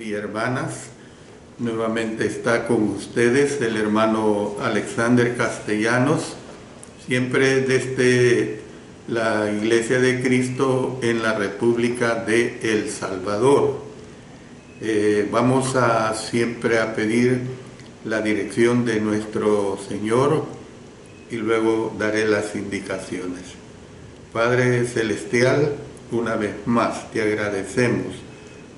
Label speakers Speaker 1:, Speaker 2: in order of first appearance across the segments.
Speaker 1: Y hermanas, nuevamente está con ustedes el hermano Alexander Castellanos, siempre desde la Iglesia de Cristo en la República de El Salvador. Vamos siempre a pedir la dirección de nuestro Señor y luego daré las indicaciones. Padre Celestial, una vez más te agradecemos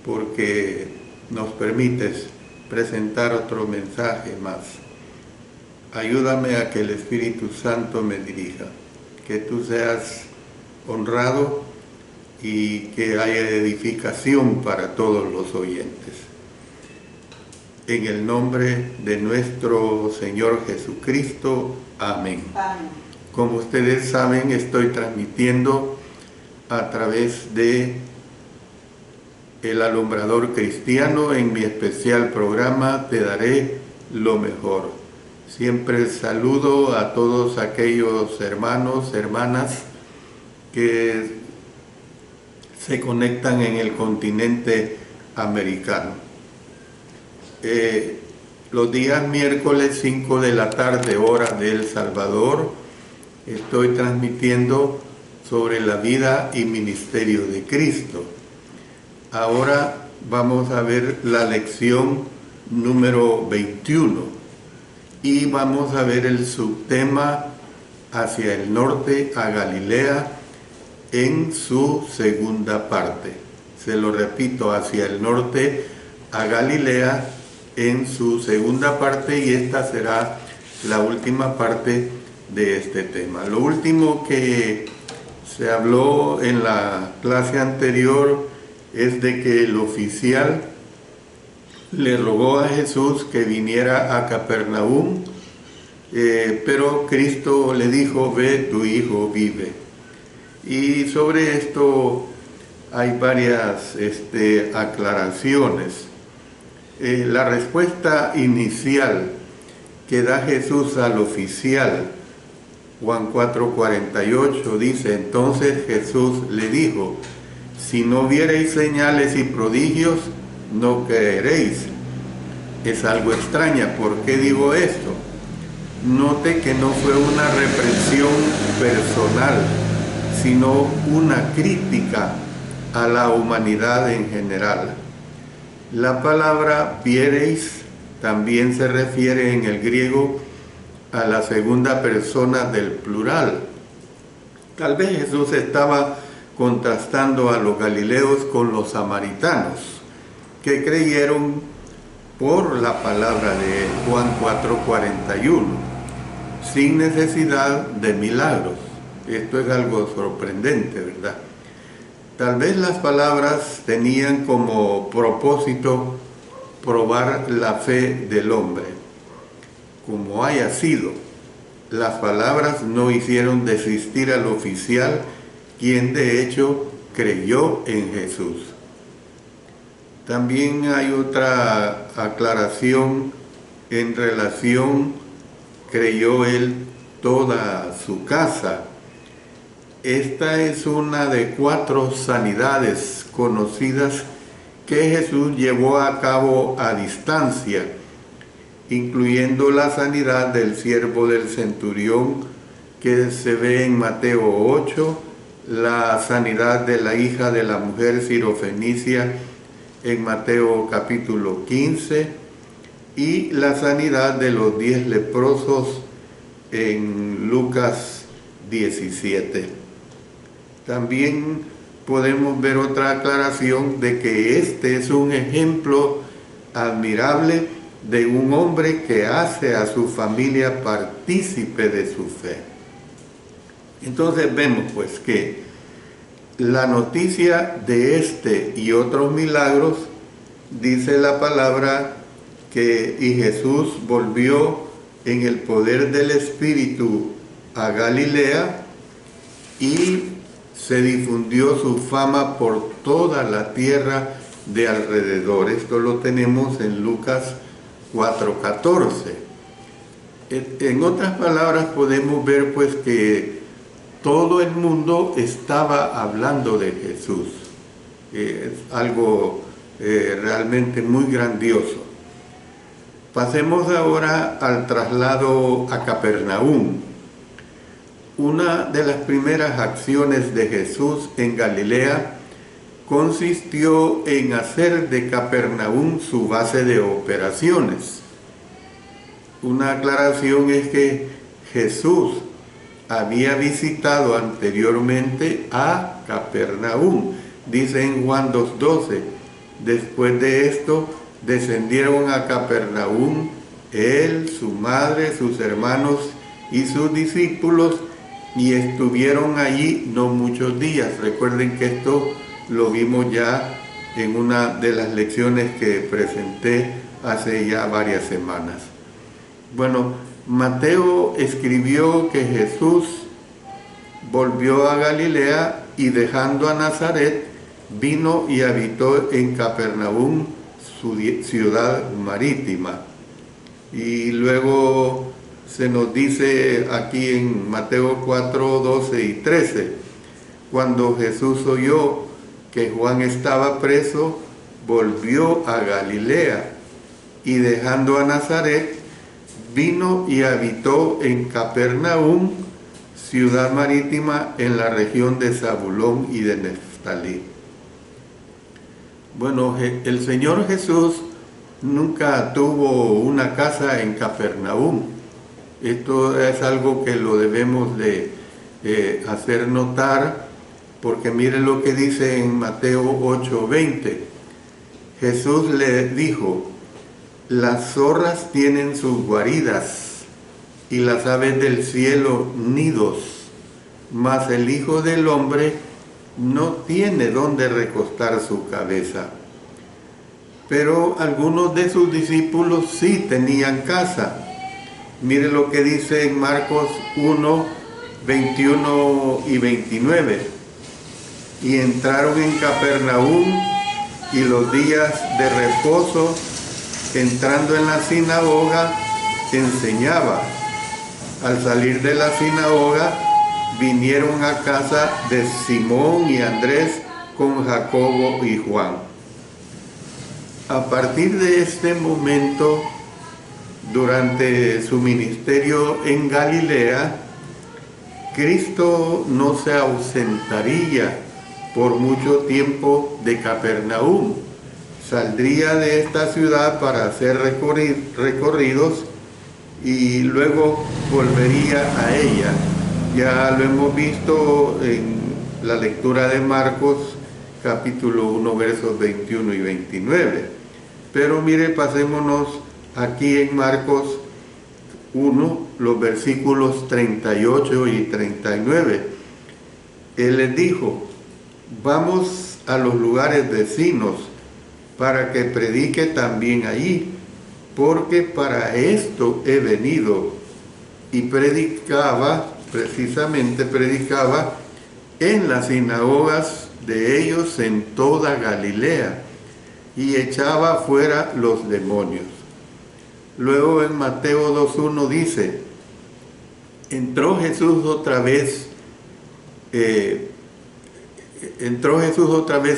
Speaker 1: porque nos permites presentar otro mensaje más. Ayúdame a que el Espíritu Santo me dirija, que tú seas honrado y que haya edificación para todos los oyentes. En el nombre de nuestro Señor Jesucristo. Amén. Amén. Como ustedes saben, estoy transmitiendo a través de El Alumbrador Cristiano en mi especial programa Te Daré lo Mejor. Siempre saludo a todos aquellos hermanos, hermanas que se conectan en el continente americano. Los días miércoles 5 de la tarde, hora de El Salvador, estoy transmitiendo sobre la vida y ministerio de Cristo. Ahora vamos a ver la lección número 21 y vamos a ver el subtema hacia el norte a Galilea en su segunda parte. Se lo repito, hacia el norte a Galilea en su segunda parte, y esta será la última parte de este tema. Lo último que se habló en la clase anterior es de que el oficial le rogó a Jesús que viniera a Capernaum, pero Cristo le dijo: ve, tu hijo vive. Y sobre esto hay varias aclaraciones. La respuesta inicial que da Jesús al oficial, Juan 4:48, dice: entonces Jesús le dijo: si no viereis señales y prodigios, no creeréis. Es algo extraña. ¿Por qué digo esto? Note que no fue una reprensión personal, sino una crítica a la humanidad en general. La palabra viereis también se refiere en el griego a la segunda persona del plural. Tal vez Jesús estaba contrastando a los galileos con los samaritanos, que creyeron por la palabra de Juan 4:41, sin necesidad de milagros. Esto es algo sorprendente, ¿verdad? Tal vez las palabras tenían como propósito probar la fe del hombre. Como haya sido, las palabras no hicieron desistir al oficial, quien de hecho creyó en Jesús. También hay otra aclaración en relación: creyó él toda su casa. Esta es una de 4 sanidades conocidas que Jesús llevó a cabo a distancia, incluyendo la sanidad del siervo del centurión que se ve en Mateo 8, la sanidad de la hija de la mujer sirofenicia en Mateo capítulo 15 y la sanidad de los 10 leprosos en Lucas 17. También podemos ver otra aclaración de que este es un ejemplo admirable de un hombre que hace a su familia partícipe de su fe. Entonces vemos pues que la noticia de este y otros milagros, dice la palabra que y Jesús volvió en el poder del Espíritu a Galilea y se difundió su fama por toda la tierra de alrededor. Esto lo tenemos en Lucas 4:14. En otras palabras, podemos ver pues que todo el mundo estaba hablando de Jesús. Es algo realmente muy grandioso. Pasemos ahora al traslado a Capernaum. Una de las primeras acciones de Jesús en Galilea consistió en hacer de Capernaum su base de operaciones. Una aclaración es que Jesús había visitado anteriormente a Capernaum. Dice en Juan 2:12, después de esto descendieron a Capernaum él, su madre, sus hermanos y sus discípulos, y estuvieron allí no muchos días. Recuerden que esto lo vimos ya en una de las lecciones que presenté hace ya varias semanas. Bueno, Mateo escribió que Jesús volvió a Galilea y dejando a Nazaret, vino y habitó en Capernaum, su ciudad marítima. Y luego se nos dice aquí en Mateo 4, 12 y 13, cuando Jesús oyó que Juan estaba preso, volvió a Galilea y dejando a Nazaret, vino y habitó en Capernaum, ciudad marítima en la región de Zabulón y de Neftalí. Bueno, el Señor Jesús nunca tuvo una casa en Capernaum. Esto es algo que lo debemos de hacer notar, porque mire lo que dice en Mateo 8:20. Jesús le dijo, las zorras tienen sus guaridas y las aves del cielo nidos, mas el Hijo del Hombre no tiene dónde recostar su cabeza. Pero algunos de sus discípulos sí tenían casa. Mire lo que dice en Marcos 1, 21 y 29. Y entraron en Capernaum y los días de reposo, entrando en la sinagoga, enseñaba. Al salir de la sinagoga, vinieron a casa de Simón y Andrés con Jacobo y Juan. A partir de este momento, durante su ministerio en Galilea, Cristo no se ausentaría por mucho tiempo de Capernaum. Saldría de esta ciudad para hacer recorridos y luego volvería a ella. Ya lo hemos visto en la lectura de Marcos, capítulo 1, versos 21 y 29. Pero mire, pasémonos aquí en Marcos 1, los versículos 38 y 39. Él les dijo, vamos a los lugares vecinos para que predique también allí, porque para esto he venido. Y precisamente predicaba en las sinagogas de ellos en toda Galilea, y echaba fuera los demonios. Luego en Mateo 2:1 dice, entró Jesús otra vez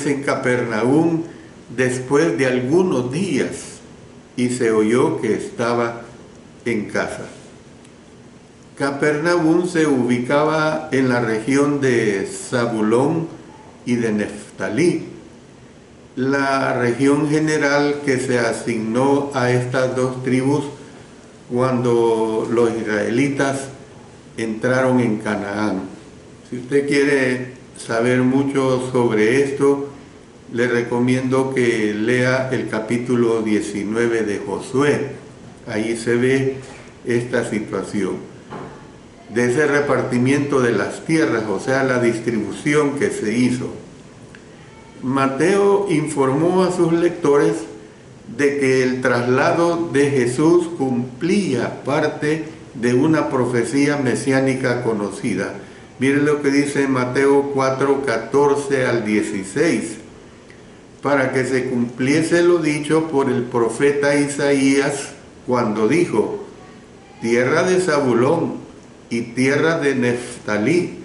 Speaker 1: en Capernaum después de algunos días, y se oyó que estaba en casa. Capernaum se ubicaba en la región de Zabulón y de Neftalí, la región general que se asignó a estas dos tribus cuando los israelitas entraron en Canaán. Si usted quiere saber mucho sobre esto, le recomiendo que lea el capítulo 19 de Josué. Ahí se ve esta situación de ese repartimiento de las tierras, o sea, la distribución que se hizo. Mateo informó a sus lectores de que el traslado de Jesús cumplía parte de una profecía mesiánica conocida. Miren lo que dice Mateo 4, 14 al 16. Para que se cumpliese lo dicho por el profeta Isaías cuando dijo, tierra de Zabulón y tierra de Neftalí,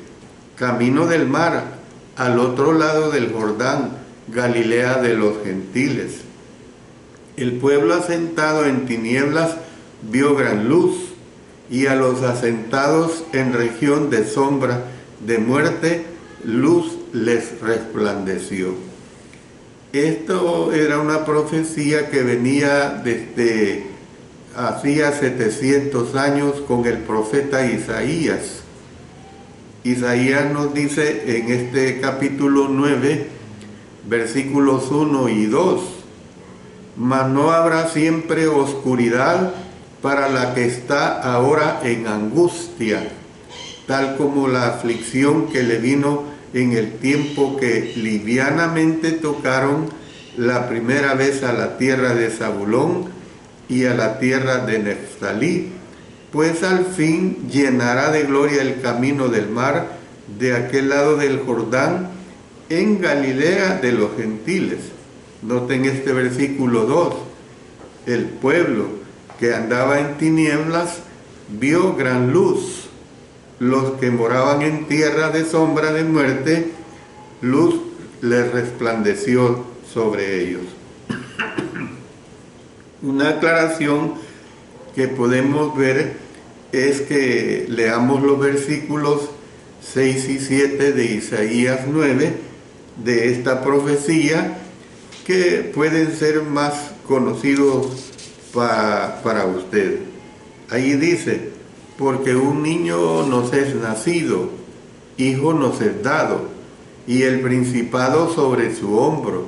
Speaker 1: camino del mar, al otro lado del Jordán, Galilea de los gentiles. El pueblo asentado en tinieblas vio gran luz, y a los asentados en región de sombra de muerte, luz les resplandeció. Esto era una profecía que venía desde hacía 700 años con el profeta Isaías. Isaías nos dice en este capítulo 9, versículos 1 y 2, mas no habrá siempre oscuridad para la que está ahora en angustia, tal como la aflicción que le vino en el tiempo que livianamente tocaron la primera vez a la tierra de Zabulón y a la tierra de Neftalí, pues al fin llenará de gloria el camino del mar de aquel lado del Jordán, en Galilea de los gentiles. Noten este versículo 2, el pueblo que andaba en tinieblas vio gran luz, los que moraban en tierra de sombra de muerte, luz les resplandeció sobre ellos. Una aclaración que podemos ver es que leamos los versículos 6 y 7 de Isaías 9 de esta profecía, que pueden ser más conocidos para usted. Ahí dice: porque un niño nos es nacido, hijo nos es dado, y el principado sobre su hombro,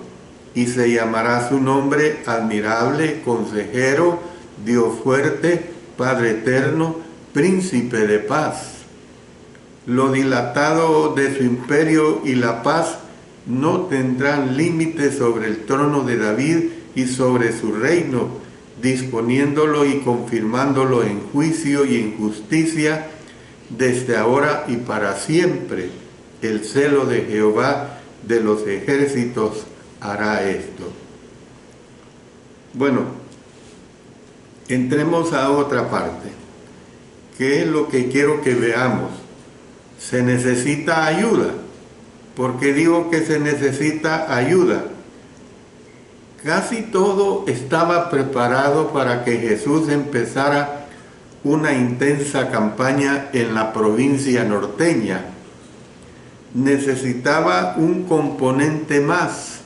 Speaker 1: y se llamará su nombre Admirable, Consejero, Dios fuerte, Padre eterno, Príncipe de paz. Lo dilatado de su imperio y la paz no tendrán límite sobre el trono de David y sobre su reino, disponiéndolo y confirmándolo en juicio y en justicia desde ahora y para siempre. El celo de Jehová de los ejércitos hará esto. Bueno, entremos a otra parte. ¿Qué es lo que quiero que veamos? Se necesita ayuda. ¿Por qué digo que se necesita ayuda? Casi todo estaba preparado para que Jesús empezara una intensa campaña en la provincia norteña. Necesitaba un componente más,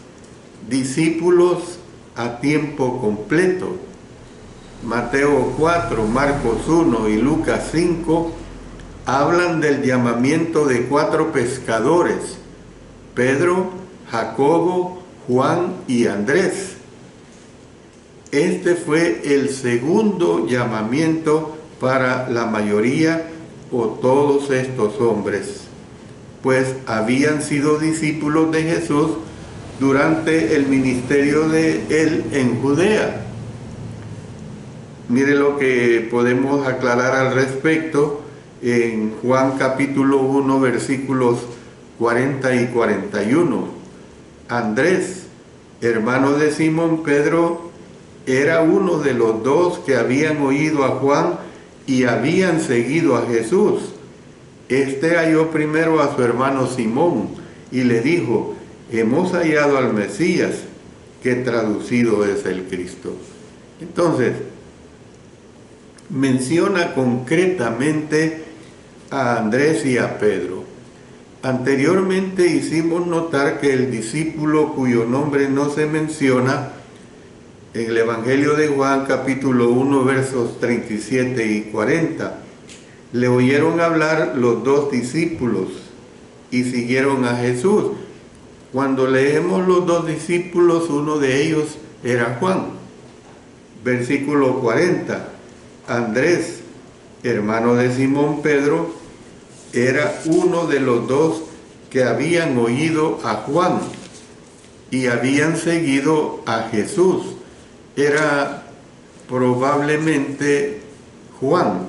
Speaker 1: discípulos a tiempo completo. Mateo 4, Marcos 1 y Lucas 5 hablan del llamamiento de 4 pescadores: Pedro, Jacobo, Juan y Andrés. Este fue el segundo llamamiento para la mayoría o todos estos hombres, pues habían sido discípulos de Jesús durante el ministerio de él en Judea. Mire lo que podemos aclarar al respecto en Juan capítulo 1, versículos 40 y 41. Andrés, hermano de Simón Pedro, era uno de los 2 que habían oído a Juan y habían seguido a Jesús. Este halló primero a su hermano Simón y le dijo: hemos hallado al Mesías, que traducido es el Cristo. Entonces, menciona concretamente a Andrés y a Pedro. Anteriormente hicimos notar que el discípulo cuyo nombre no se menciona en el Evangelio de Juan capítulo 1 versos 37 y 40, le oyeron hablar los 2 discípulos y siguieron a Jesús. Cuando leemos los 2 discípulos, uno de ellos era Juan. Versículo 40, Andrés, hermano de Simón Pedro, era uno de los 2 que habían oído a Juan y habían seguido a Jesús. Era probablemente Juan,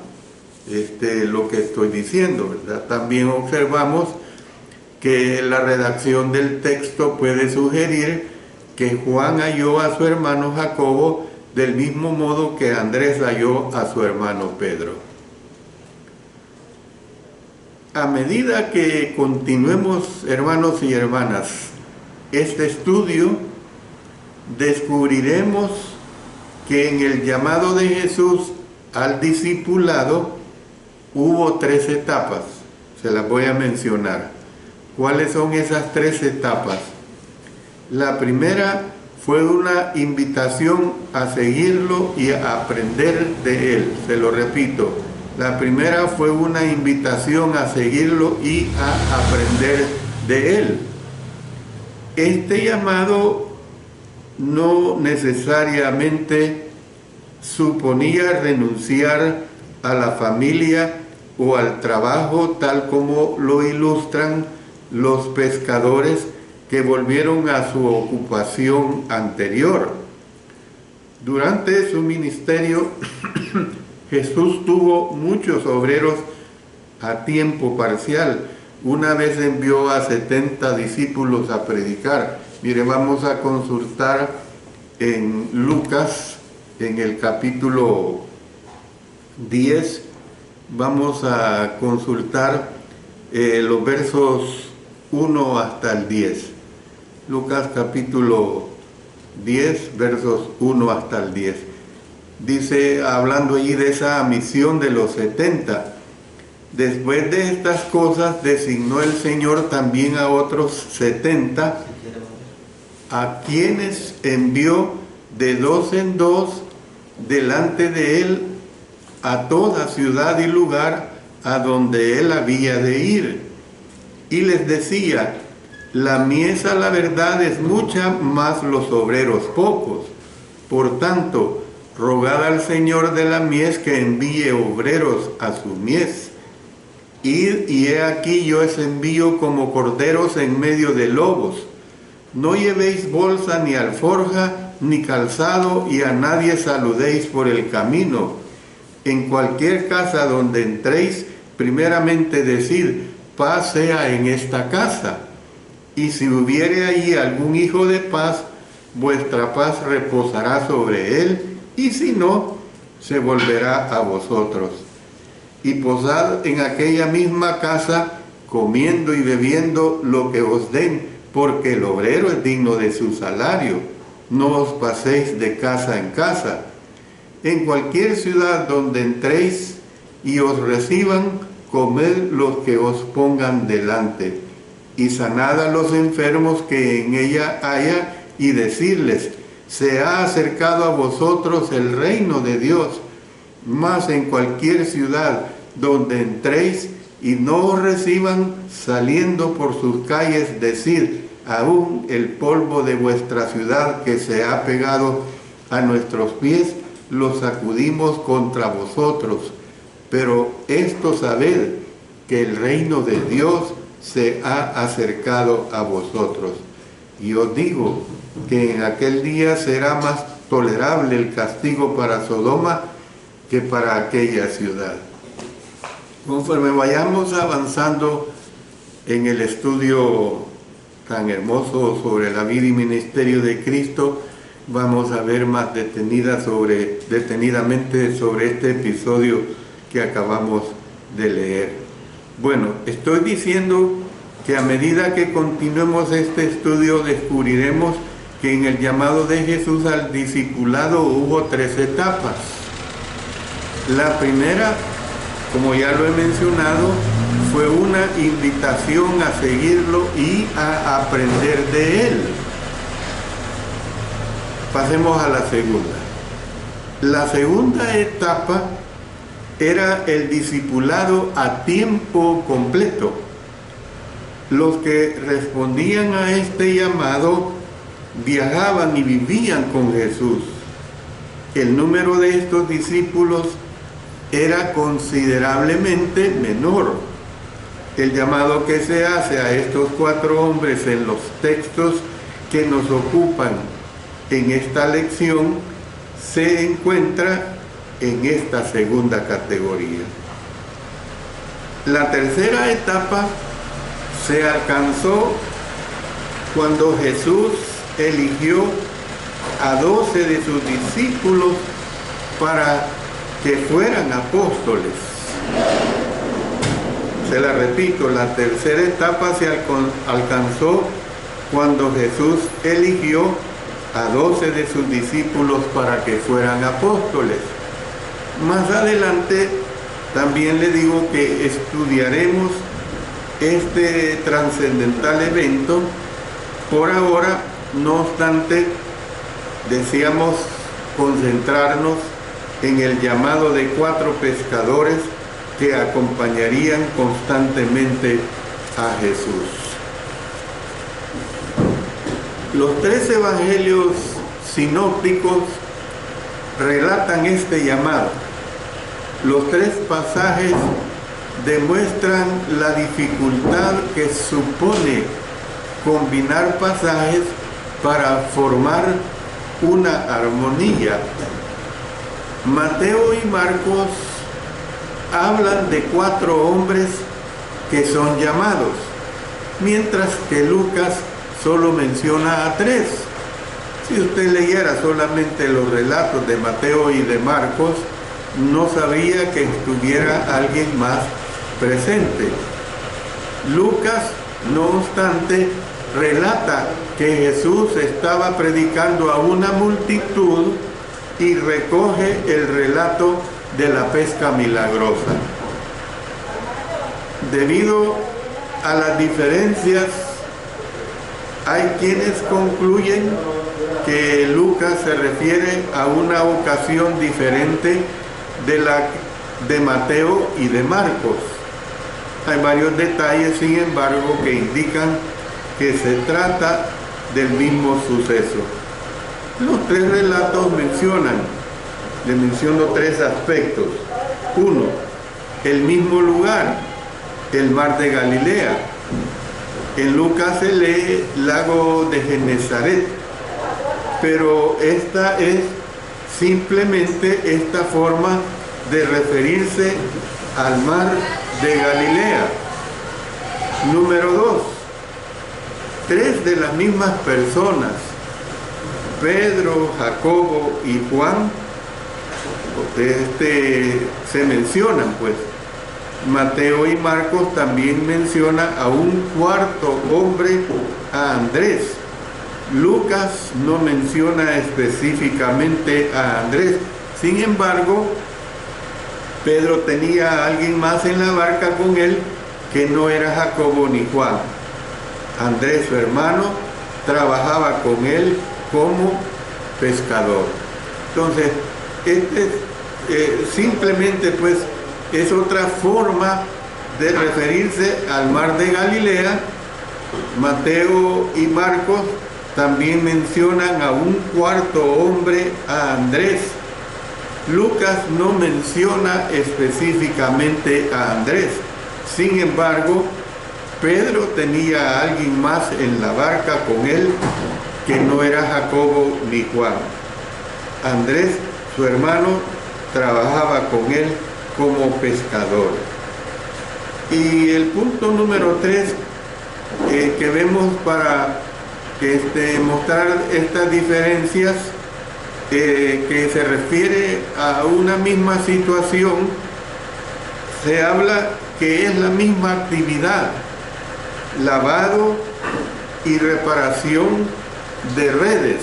Speaker 1: lo que estoy diciendo, ¿verdad? También observamos que la redacción del texto puede sugerir que Juan halló a su hermano Jacobo del mismo modo que Andrés halló a su hermano Pedro. A medida que continuemos, hermanos y hermanas, este estudio descubriremos que en el llamado de Jesús al discipulado hubo 3 etapas. Se las voy a mencionar. ¿Cuáles son esas 3 etapas? La primera fue una invitación a seguirlo y a aprender de él. Se lo repito. La primera fue una invitación a seguirlo y a aprender de él. Este llamado no necesariamente suponía renunciar a la familia o al trabajo, tal como lo ilustran los pescadores que volvieron a su ocupación anterior. Durante su ministerio, Jesús tuvo muchos obreros a tiempo parcial. Una vez envió a 70 discípulos a predicar. Mire, vamos a consultar en Lucas, en el capítulo 10, vamos a consultar los versos 1 hasta el 10. Lucas capítulo 10, versos 1 hasta el 10. Dice, hablando allí de esa misión de los 70, después de estas cosas designó el Señor también a otros 70, a quienes envió de 2 en 2 delante de él a toda ciudad y lugar a donde él había de ir. Y les decía, la mies a la verdad es mucha, mas los obreros pocos. Por tanto, rogad al Señor de la mies que envíe obreros a su mies. Id, y he aquí yo os envío como corderos en medio de lobos. No llevéis bolsa ni alforja ni calzado, y a nadie saludéis por el camino. En cualquier casa donde entréis, primeramente decid, paz sea en esta casa. Y si hubiere allí algún hijo de paz, vuestra paz reposará sobre él, y si no, se volverá a vosotros. Y posad en aquella misma casa, comiendo y bebiendo lo que os den, porque el obrero es digno de su salario. No os paséis de casa en casa. En cualquier ciudad donde entréis y os reciban, comed lo que os pongan delante, y sanad a los enfermos que en ella haya, y decirles, se ha acercado a vosotros el reino de Dios. Mas en cualquier ciudad donde entréis y no os reciban, saliendo por sus calles, decid, aún el polvo de vuestra ciudad que se ha pegado a nuestros pies, lo sacudimos contra vosotros. Pero esto sabed, que el reino de Dios se ha acercado a vosotros. Y os digo que en aquel día será más tolerable el castigo para Sodoma que para aquella ciudad. Conforme vayamos avanzando en el estudio tan hermoso sobre la vida y ministerio de Cristo, vamos a ver más detenidamente sobre este episodio que acabamos de leer. Bueno, estoy diciendo que a medida que continuemos este estudio descubriremos que en el llamado de Jesús al discipulado hubo 3 etapas. La primera, como ya lo he mencionado, fue una invitación a seguirlo y a aprender de él. Pasemos a la segunda. La segunda etapa era el discipulado a tiempo completo. Los que respondían a este llamado viajaban y vivían con Jesús. El número de estos discípulos era considerablemente menor. El llamado que se hace a estos 4 hombres en los textos que nos ocupan en esta lección se encuentra en esta segunda categoría. La tercera etapa se alcanzó cuando Jesús eligió a 12 de sus discípulos para que fueran apóstoles. Se la repito, la tercera etapa se alcanzó cuando Jesús eligió a 12 de sus discípulos para que fueran apóstoles. Más adelante también le digo que estudiaremos este trascendental evento. Por ahora, no obstante, deseamos concentrarnos en el llamado de 4 pescadores que acompañarían constantemente a Jesús. Los 3 evangelios sinópticos relatan este llamado. Los 3 pasajes demuestran la dificultad que supone combinar pasajes para formar una armonía. Mateo y Marcos hablan de 4 hombres que son llamados, mientras que Lucas solo menciona a 3. Si usted leyera solamente los relatos de Mateo y de Marcos, no sabía que estuviera alguien más presente. Lucas, no obstante, relata que Jesús estaba predicando a una multitud y recoge el relato de la pesca milagrosa. Debido a las diferencias, hay quienes concluyen que Lucas se refiere a una ocasión diferente de la de Mateo y de Marcos. Hay varios detalles, sin embargo, que indican que se trata del mismo suceso. Los 3 relatos le menciono 3 aspectos. 1, el mismo lugar, el mar de Galilea. En Lucas se lee lago de Genezaret, pero esta es simplemente esta forma de referirse al mar de Galilea. Número 2, 3 de las mismas personas, Pedro, Jacobo y Juan, se mencionan, pues. Mateo y Marcos también menciona a un 4.º hombre, a Andrés. Lucas no menciona específicamente a Andrés. Sin embargo, Pedro tenía a alguien más en la barca con él que no era Jacobo ni Juan. Andrés, su hermano, trabajaba con él como pescador. Entonces, simplemente pues es otra forma de referirse al mar de Galilea. Mateo y Marcos también mencionan a un 4.º hombre, a Andrés. Lucas no menciona específicamente a Andrés. Sin embargo, Pedro tenía a alguien más en la barca con él que no era Jacobo ni Juan. Andrés, su hermano, trabajaba con él como pescador. Y el punto número 3 que vemos para mostrar estas diferencias, que se refiere a una misma situación, se habla que es la misma actividad, lavado y reparación de redes.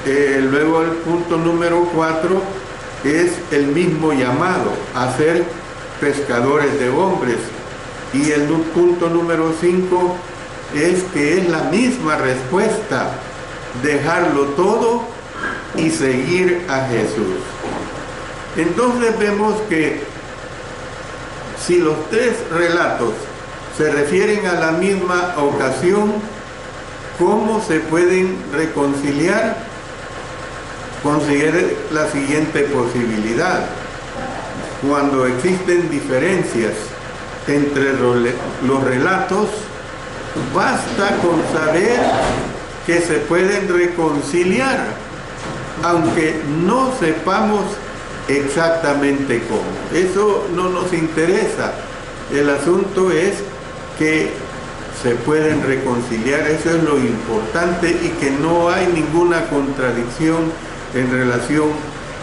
Speaker 1: Luego el punto número 4 es el mismo llamado a ser pescadores de hombres, y el punto número 5 es que es la misma respuesta, dejarlo todo y seguir a Jesús. Entonces vemos que si los 3 relatos se refieren a la misma ocasión, ¿cómo se pueden reconciliar? Considere la siguiente posibilidad. Cuando existen diferencias entre los relatos, basta con saber que se pueden reconciliar, aunque no sepamos exactamente cómo. Eso no nos interesa. El asunto es que se pueden reconciliar. Eso es lo importante, y que no hay ninguna contradicción en relación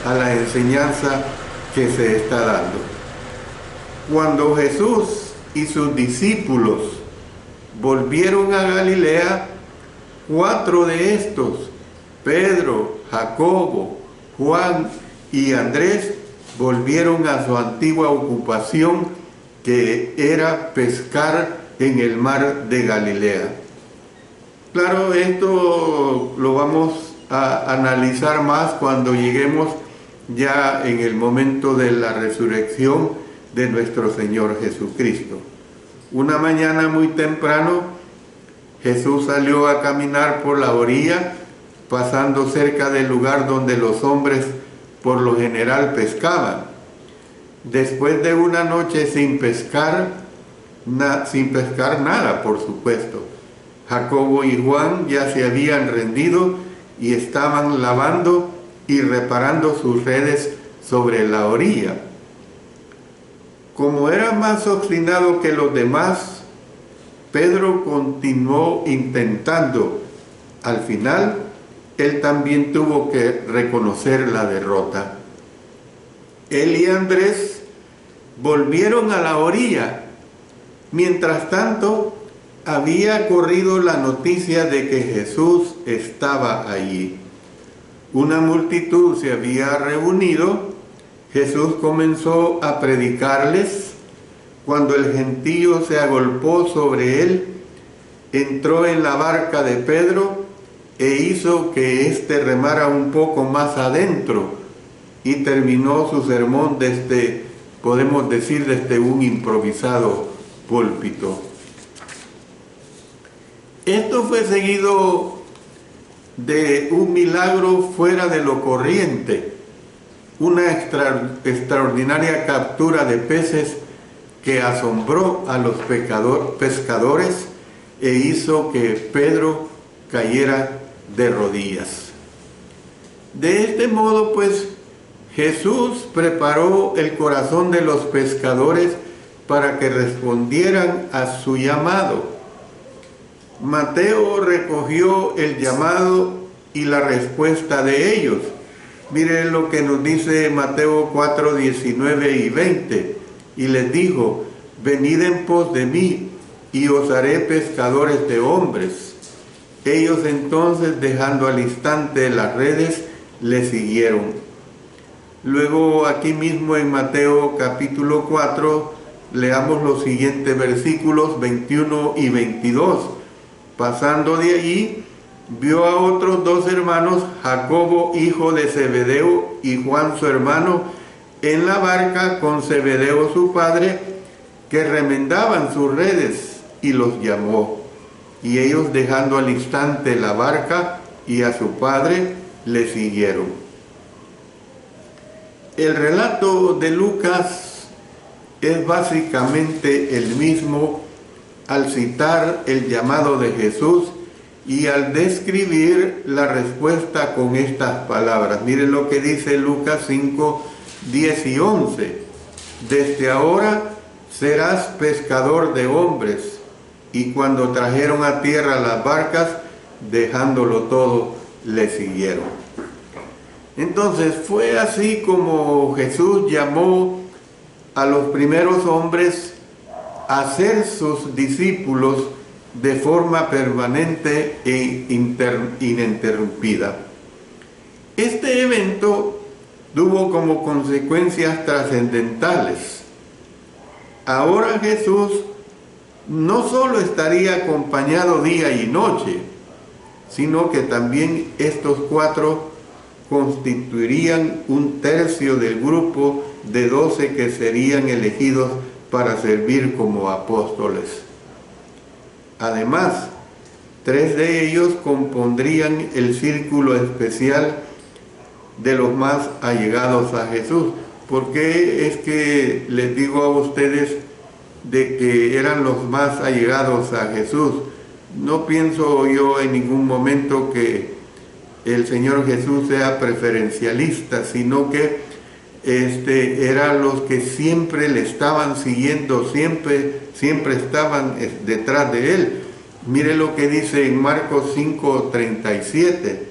Speaker 1: a la enseñanza que se está dando. Cuando Jesús y sus discípulos volvieron a Galilea, 4 de estos, Pedro, Jacobo, Juan y Andrés, volvieron a su antigua ocupación, que era pescar en el mar de Galilea. Claro, esto lo vamos a analizar más cuando lleguemos ya en el momento de la resurrección de nuestro Señor Jesucristo. Una mañana muy temprano, Jesús salió a caminar por la orilla, pasando cerca del lugar donde los hombres por lo general pescaban. Después de una noche sin pescar nada, por supuesto, Jacobo y Juan ya se habían rendido y estaban lavando y reparando sus redes sobre la orilla. Como era más obstinado que los demás, Pedro continuó intentando. Al final, él también tuvo que reconocer la derrota. Él y Andrés volvieron a la orilla. Mientras tanto, había corrido la noticia de que Jesús estaba allí. Una multitud se había reunido. Jesús comenzó a predicarles. Cuando el gentío se agolpó sobre él, entró en la barca de Pedro e hizo que éste remara un poco más adentro, y terminó su sermón podemos decir, desde un improvisado púlpito. Esto fue seguido de un milagro fuera de lo corriente, una extraordinaria captura de peces que asombró a los pescadores e hizo que Pedro cayera de rodillas. De este modo, pues, Jesús preparó el corazón de los pescadores para que respondieran a su llamado. Mateo recogió el llamado y la respuesta de ellos. Miren lo que nos dice Mateo 4, 19 y 20. Y les dijo: venid en pos de mí, y os haré pescadores de hombres. Ellos entonces, dejando al instante las redes, le siguieron. Luego, aquí mismo en Mateo capítulo 4, leamos los siguientes versículos 21 y 22. Pasando de allí, vio a otros 2 hermanos, Jacobo, hijo de Zebedeo, y Juan su hermano, en la barca con Zebedeo su padre, que remendaban sus redes, y los llamó. Y ellos, dejando al instante la barca y a su padre, le siguieron. El relato de Lucas es básicamente el mismo al citar el llamado de Jesús y al describir la respuesta con estas palabras. Miren lo que dice Lucas 5, 10 y 11. Desde ahora serás pescador de hombres. Y cuando trajeron a tierra las barcas, dejándolo todo, le siguieron. Entonces fue así como Jesús llamó a los primeros hombres a ser sus discípulos de forma permanente e ininterrumpida. Este evento tuvo como consecuencias trascendentales. Ahora Jesús no solo estaría acompañado día y noche, sino que también estos 4 constituirían un tercio del grupo de 12 que serían elegidos para servir como apóstoles. Además, 3 de ellos compondrían el círculo especial de los más allegados a Jesús. ¿Por qué es que les digo a ustedes de que eran los más allegados a Jesús? No pienso yo en ningún momento que el Señor Jesús sea preferencialista, sino que eran los que siempre le estaban siguiendo, siempre estaban detrás de él. Mire lo que dice en Marcos 5:37.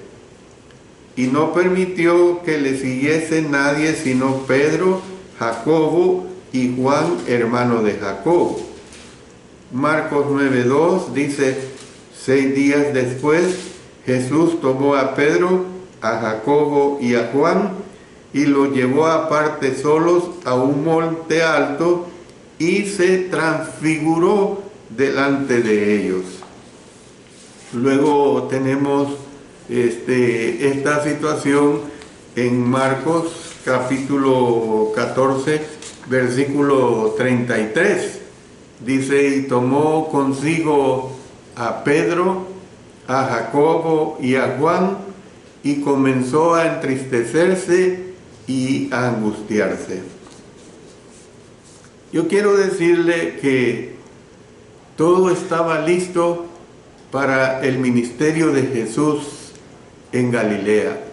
Speaker 1: Y no permitió que le siguiese nadie sino Pedro, Jacobo y Juan, hermano de Jacobo. Marcos 9:2 dice, 6 días después Jesús tomó a Pedro, a Jacobo y a Juan y los llevó aparte solos a un monte alto y se transfiguró delante de ellos. Luego tenemos esta situación en Marcos capítulo 14, versículo 33. Dice, y tomó consigo a Pedro, a Jacobo y a Juan, y comenzó a entristecerse y a angustiarse. Yo quiero decirle que todo estaba listo para el ministerio de Jesús en Galilea.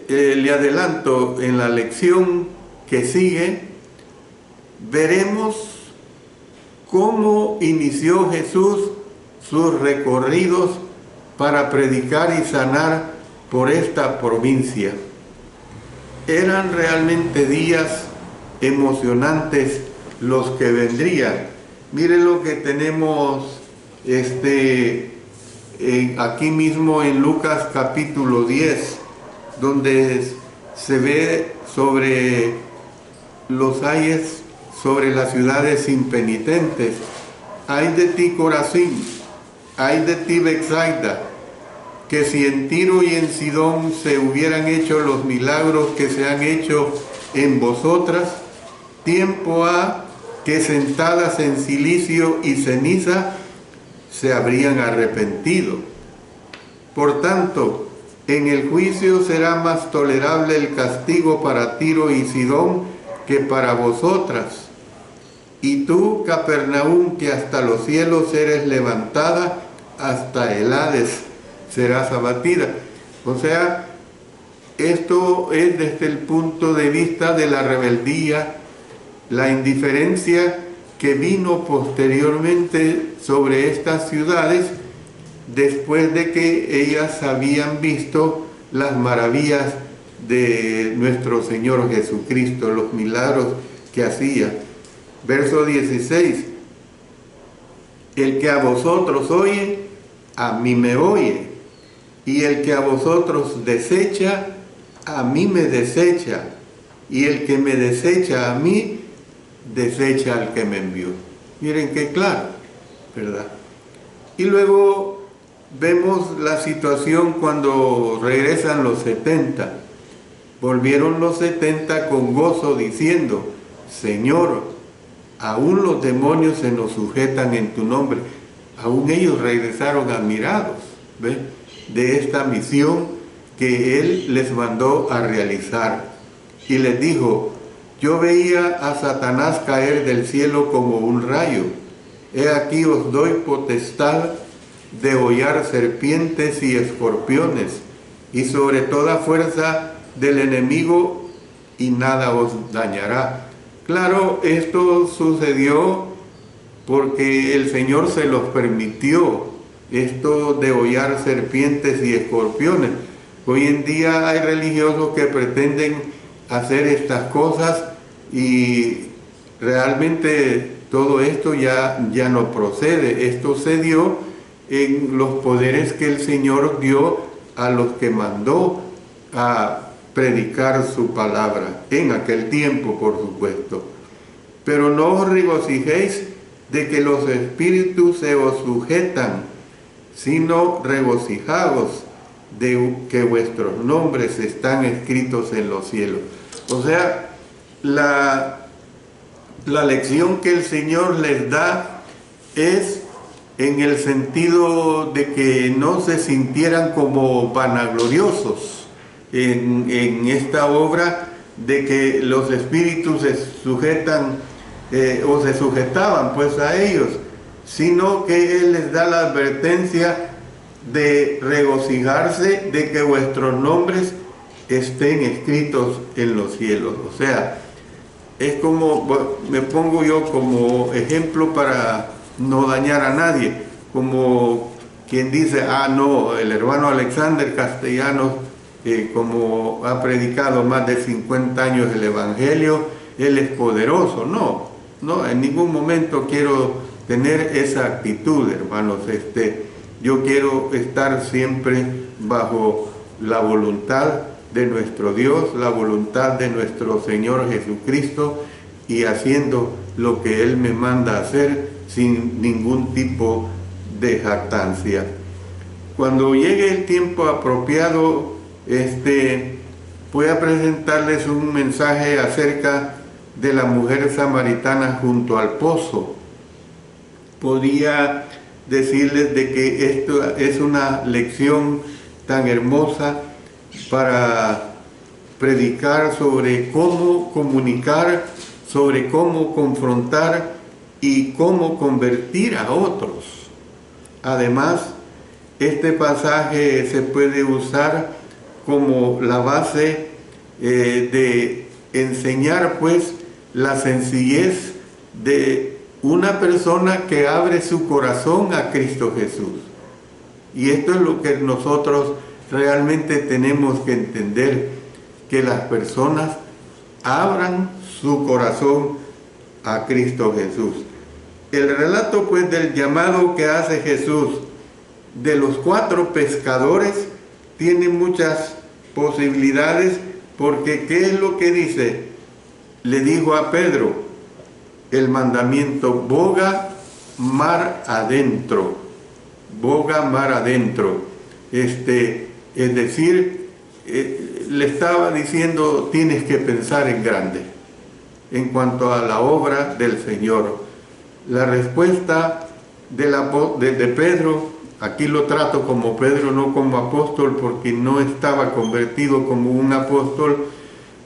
Speaker 1: Le adelanto, en la lección que sigue, veremos cómo inició Jesús sus recorridos para predicar y sanar por esta provincia. Eran realmente días emocionantes los que vendrían. Miren lo que tenemos aquí mismo en Lucas capítulo 10, donde se ve sobre los ayes, sobre las ciudades impenitentes. Ay de ti, Corazín, ay de ti, Betsaida, que si en Tiro y en Sidón se hubieran hecho los milagros que se han hecho en vosotras, tiempo ha que sentadas en cilicio y ceniza se habrían arrepentido. Por tanto, en el juicio será más tolerable el castigo para Tiro y Sidón que para vosotras. Y tú, Capernaum, que hasta los cielos eres levantada, hasta el Hades serás abatida. O sea, esto es desde el punto de vista de la rebeldía, la indiferencia que vino posteriormente sobre estas ciudades después de que ellas habían visto las maravillas de nuestro Señor Jesucristo, los milagros que hacía. Verso 16, el que a vosotros oye, a mí me oye, y el que a vosotros desecha, a mí me desecha, y el que me desecha a mí, desecha al que me envió. Miren qué claro, ¿verdad? Y luego vemos la situación cuando regresan los 70. Volvieron los 70 con gozo diciendo, Señor, aún los demonios se nos sujetan en tu nombre. Aún ellos regresaron admirados, ¿ves?, de esta misión que Él les mandó a realizar. Y les dijo, yo veía a Satanás caer del cielo como un rayo. He aquí os doy potestad de hollar serpientes y escorpiones, y sobre toda fuerza del enemigo, y nada os dañará. Claro, esto sucedió porque el Señor se los permitió, esto de hollar serpientes y escorpiones. Hoy en día hay religiosos que pretenden hacer estas cosas y realmente todo esto ya no procede. Esto se dio en los poderes que el Señor dio a los que mandó a predicar su palabra, en aquel tiempo, por supuesto. Pero no os regocijéis de que los espíritus se os sujetan, sino regocijaos de que vuestros nombres están escritos en los cielos. O sea, la lección que el Señor les da es en el sentido de que no se sintieran como vanagloriosos en esta obra, de que los espíritus se sujetan o se sujetaban pues a ellos, sino que Él les da la advertencia de regocijarse de que vuestros nombres estén escritos en los cielos. O sea, es como, me pongo yo como ejemplo para no dañar a nadie, como quien dice, no, el hermano Alexander Castellanos, como ha predicado más de 50 años el Evangelio, él es poderoso. No, No, en ningún momento quiero tener esa actitud, hermanos. Yo quiero estar siempre bajo la voluntad de nuestro Dios, la voluntad de nuestro Señor Jesucristo, y haciendo lo que Él me manda hacer sin ningún tipo de jactancia. Cuando llegue el tiempo apropiado, voy a presentarles un mensaje acerca de la mujer samaritana junto al pozo. Podría decirles de que esto es una lección tan hermosa para predicar sobre cómo comunicar, sobre cómo confrontar y cómo convertir a otros. Además, este pasaje se puede usar como la base de enseñar pues la sencillez de una persona que abre su corazón a Cristo Jesús. Y esto es lo que nosotros realmente tenemos que entender, que las personas abran su corazón a Cristo Jesús. El relato pues del llamado que hace Jesús de los 4 pescadores tiene muchas posibilidades, porque ¿qué es lo que dice? Le dijo a Pedro el mandamiento: boga mar adentro, boga mar adentro. Es decir, le estaba diciendo, tienes que pensar en grande en cuanto a la obra del Señor. La respuesta de Pedro, aquí lo trato como Pedro, no como apóstol, porque no estaba convertido como un apóstol.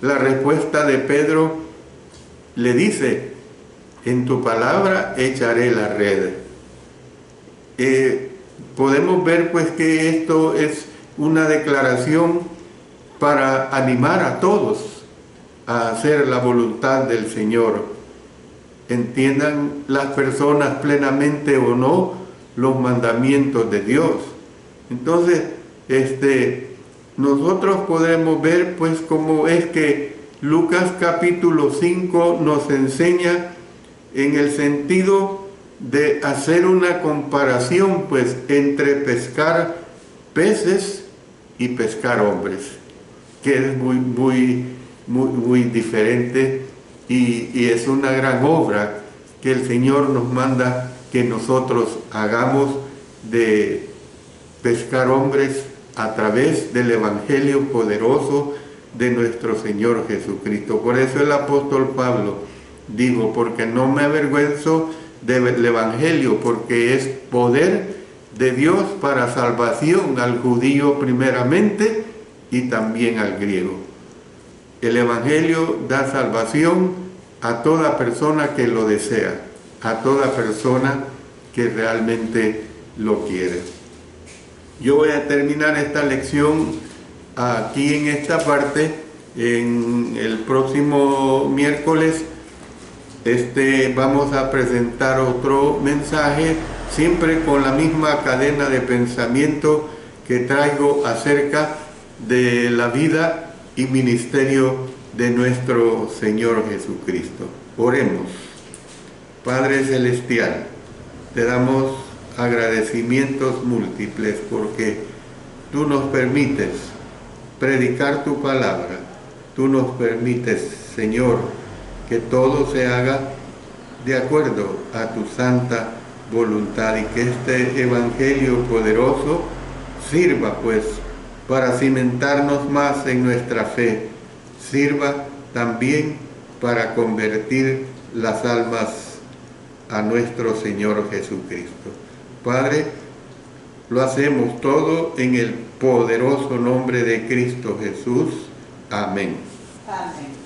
Speaker 1: La respuesta de Pedro le dice: en tu palabra echaré la red. Podemos ver pues que esto es una declaración para animar a todos a hacer la voluntad del Señor. Entiendan las personas plenamente o no los mandamientos de Dios. Entonces, nosotros podemos ver pues cómo es que Lucas capítulo 5 nos enseña en el sentido de hacer una comparación pues entre pescar peces y pescar hombres, que es muy diferente, y es una gran obra que el Señor nos manda que nosotros hagamos, de pescar hombres a través del Evangelio poderoso de nuestro Señor Jesucristo. Por eso el apóstol Pablo dijo: porque no me avergüenzo del Evangelio, porque es poder de Dios para salvación al judío primeramente y también al griego. El Evangelio da salvación a toda persona que lo desea, a toda persona que realmente lo quiere. Yo voy a terminar esta lección aquí en esta parte. En el próximo miércoles vamos a presentar otro mensaje, siempre con la misma cadena de pensamiento que traigo acerca de la vida y ministerio de nuestro Señor Jesucristo. Oremos. Padre Celestial, te damos agradecimientos múltiples porque tú nos permites predicar tu palabra. Tú nos permites, Señor, que todo se haga de acuerdo a tu santa voluntad, y que este evangelio poderoso sirva pues para cimentarnos más en nuestra fe, sirva también para convertir las almas a nuestro Señor Jesucristo. Padre, lo hacemos todo en el poderoso nombre de Cristo Jesús. Amén.
Speaker 2: Amén.